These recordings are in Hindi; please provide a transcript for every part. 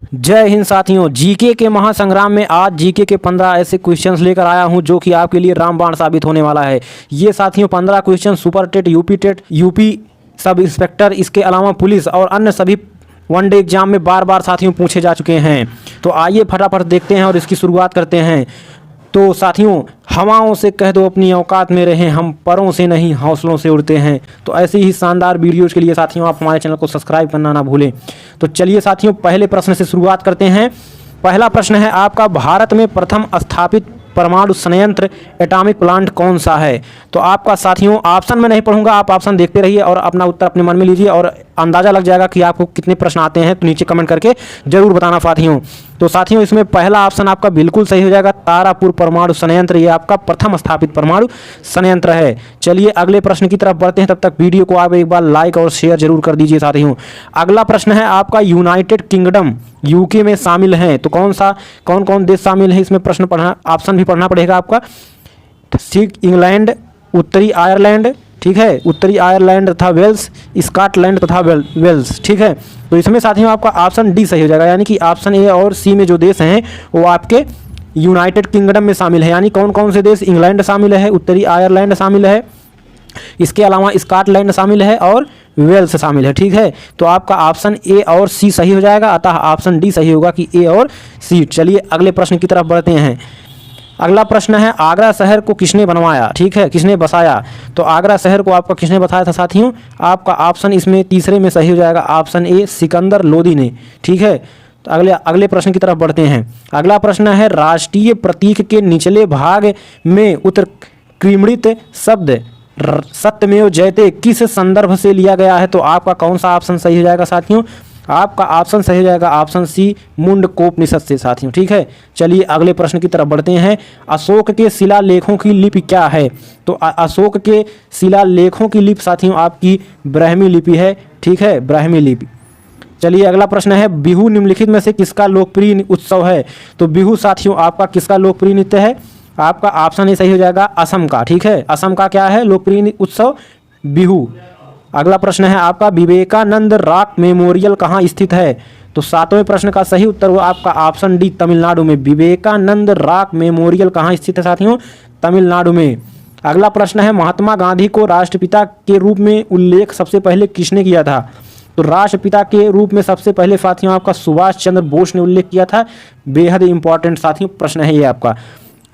जय हिंद साथियों, जीके के महासंग्राम में आज जीके के 15 ऐसे क्वेश्चंस लेकर आया हूं जो कि आपके लिए रामबाण साबित होने वाला है। ये साथियों 15 question super TET, UP sub inspector, इसके अलावा पुलिस और अन्य सभी वनडे एग्जाम में बार बार साथियों पूछे जा चुके हैं। तो आइए फटाफट देखते हैं और इसकी शुरुआत करते हैं। तो साथियों, हवाओं से कह दो अपनी औकात में रहें, हम परों से नहीं हौसलों से उड़ते हैं। तो ऐसे ही शानदार वीडियोज़ के लिए साथियों आप हमारे चैनल को सब्सक्राइब करना ना भूलें। तो चलिए साथियों, पहले प्रश्न से शुरुआत करते हैं। पहला प्रश्न है आपका, भारत में प्रथम स्थापित परमाणु संयंत्र एटॉमिक प्लांट कौन सा है? तो आपका साथियों ऑप्शन में नहीं पढ़ूंगा, आप ऑप्शन देखते रहिए और अपना उत्तर अपने मन में लीजिए और अंदाज़ा लग जाएगा कि आपको कितने प्रश्न आते हैं। तो नीचे कमेंट करके जरूर बताना साथियों। तो साथियों इसमें पहला ऑप्शन आपका बिल्कुल सही हो जाएगा, तारापुर परमाणु संयंत्र। ये आपका प्रथम स्थापित परमाणु संयंत्र है। चलिए अगले प्रश्न की तरफ बढ़ते हैं, तब तक वीडियो को आप एक बार लाइक और शेयर जरूर कर दीजिए साथियों। अगला प्रश्न है आपका, यूनाइटेड किंगडम यूके में शामिल हैं तो कौन कौन देश शामिल है? इसमें प्रश्न पढ़ना, ऑप्शन भी पढ़ना पड़ेगा आपका। ठीक, इंग्लैंड, उत्तरी आयरलैंड, ठीक है, उत्तरी आयरलैंड तथा वेल्स, स्कॉटलैंड तथा वेल्स, ठीक है। तो इसमें साथियों आपका ऑप्शन डी सही हो जाएगा, यानी कि ऑप्शन ए और सी में जो देश हैं वो आपके यूनाइटेड किंगडम में शामिल है। यानी कौन कौन से देश? इंग्लैंड शामिल है, उत्तरी आयरलैंड शामिल है, इसके अलावा स्कॉटलैंड शामिल है और वेल्स शामिल है, ठीक है। तो आपका ऑप्शन ए और सी सही हो जाएगा, अतः ऑप्शन डी सही होगा कि ए और सी। चलिए अगले प्रश्न की तरफ बढ़ते हैं। अगला प्रश्न है, आगरा शहर को किसने बनवाया? ठीक है, किसने बसाया? तो आगरा शहर को आपका किसने बसाया था साथियों? आपका ऑप्शन इसमें तीसरे में सही हो जाएगा, ऑप्शन ए सिकंदर लोदी ने, ठीक है। तो अगले प्रश्न की तरफ बढ़ते हैं। अगला प्रश्न है, राष्ट्रीय प्रतीक के निचले भाग में उत्कीर्णित शब्द सत्यमेव जयते किस संदर्भ से लिया गया है? तो आपका कौन सा ऑप्शन सही हो जाएगा साथियों? आपका ऑप्शन सही हो जाएगा ऑप्शन सी मुंडकोपनिषद से साथियों, ठीक है। चलिए अगले प्रश्न की तरफ बढ़ते हैं। अशोक के शिलालेखों की लिपि क्या है? तो अशोक के शिलालेखों की लिपि साथियों आपकी ब्राह्मी लिपि है, ठीक है, ब्राह्मी लिपि। चलिए अगला प्रश्न है, बिहू निम्नलिखित में से किसका लोकप्रिय उत्सव है? तो बिहू साथियों आपका किसका लोकप्रिय नृत्य है? आपका ऑप्शन ही सही हो जाएगा, असम का, ठीक है। असम का क्या है लोकप्रिय उत्सव? बिहू। अगला प्रश्न है आपका, विवेकानंद रॉक मेमोरियल कहाँ स्थित है? तो सातवें प्रश्न का सही उत्तर हुआ आपका ऑप्शन डी, तमिलनाडु में। विवेकानंद रॉक मेमोरियल कहाँ स्थित है साथियों? तमिलनाडु में। अगला प्रश्न है, महात्मा गांधी को राष्ट्रपिता के रूप में उल्लेख सबसे पहले किसने किया था? तो राष्ट्रपिता के रूप में सबसे पहले साथियों आपका सुभाष चंद्र बोस ने उल्लेख किया था। बेहद इंपॉर्टेंट साथियों प्रश्न है ये आपका,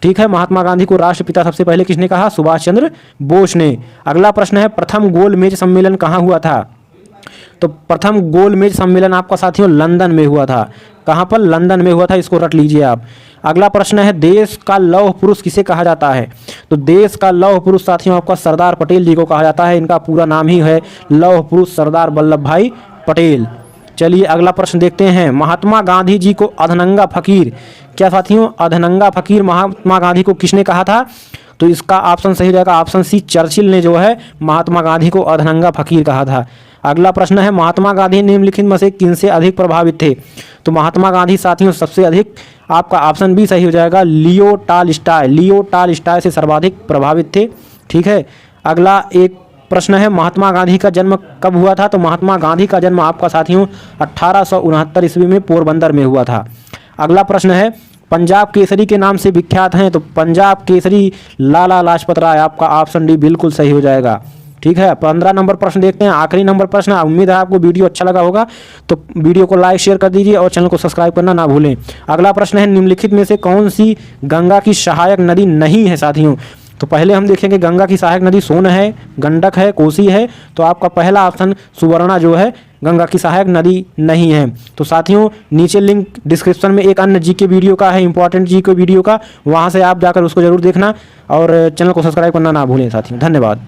ठीक है। महात्मा गांधी को राष्ट्रपिता सबसे पहले किसने कहा? सुभाष चंद्र बोस ने। अगला प्रश्न है, प्रथम गोलमेज सम्मेलन कहाँ हुआ था? तो प्रथम गोलमेज सम्मेलन आपका साथियों लंदन में हुआ था। कहाँ पर? लंदन में हुआ था, इसको रट लीजिए आप। अगला प्रश्न है, देश का लौह पुरुष किसे कहा जाता है? तो देश का लौह पुरुष साथियों आपका सरदार पटेल जी को कहा जाता है। इनका पूरा नाम ही है लौह पुरुष सरदार वल्लभ भाई पटेल। चलिए अगला प्रश्न देखते हैं। महात्मा गांधी जी को अधनंगा फकीर, क्या साथियों अधनंगा फकीर महात्मा गांधी को किसने कहा था? तो इसका ऑप्शन सही हो जाएगा ऑप्शन सी, चर्चिल ने जो है महात्मा गांधी को अधनंगा फकीर कहा था। अगला प्रश्न है, महात्मा गांधी निम्नलिखित में से किनसे अधिक प्रभावित थे? तो महात्मा गांधी साथियों सबसे अधिक, आपका ऑप्शन बी सही हो जाएगा, लियो टॉलस्टॉय से सर्वाधिक प्रभावित थे, ठीक है। अगला एक प्रश्न है, महात्मा गांधी का जन्म कब हुआ था? तो महात्मा गांधी का जन्म आपका साथियों 1869 ईस्वी में पोरबंदर में हुआ था। अगला प्रश्न है, पंजाब केसरी के नाम से विख्यात हैं तो पंजाब केसरी लाला लाजपत राय, आपका ऑप्शन डी बिल्कुल सही हो जाएगा, ठीक है। 15 नंबर प्रश्न देखते हैं, आखिरी नंबर प्रश्न। उम्मीद है आपको वीडियो अच्छा लगा होगा, तो वीडियो को लाइक शेयर कर दीजिए और चैनल को सब्सक्राइब करना ना भूलें। अगला प्रश्न है, निम्नलिखित में से कौन सी गंगा की सहायक नदी नहीं है साथियों? तो पहले हम देखेंगे गंगा की सहायक नदी सोन है, गंडक है, कोसी है। तो आपका पहला ऑप्शन सुवर्णा जो है गंगा की सहायक नदी नहीं है। तो साथियों नीचे लिंक डिस्क्रिप्शन में एक अन्य जीके वीडियो का है, इंपॉर्टेंट जीके वीडियो का, वहां से आप जाकर उसको जरूर देखना और चैनल को सब्सक्राइब करना ना भूलें साथियों। धन्यवाद।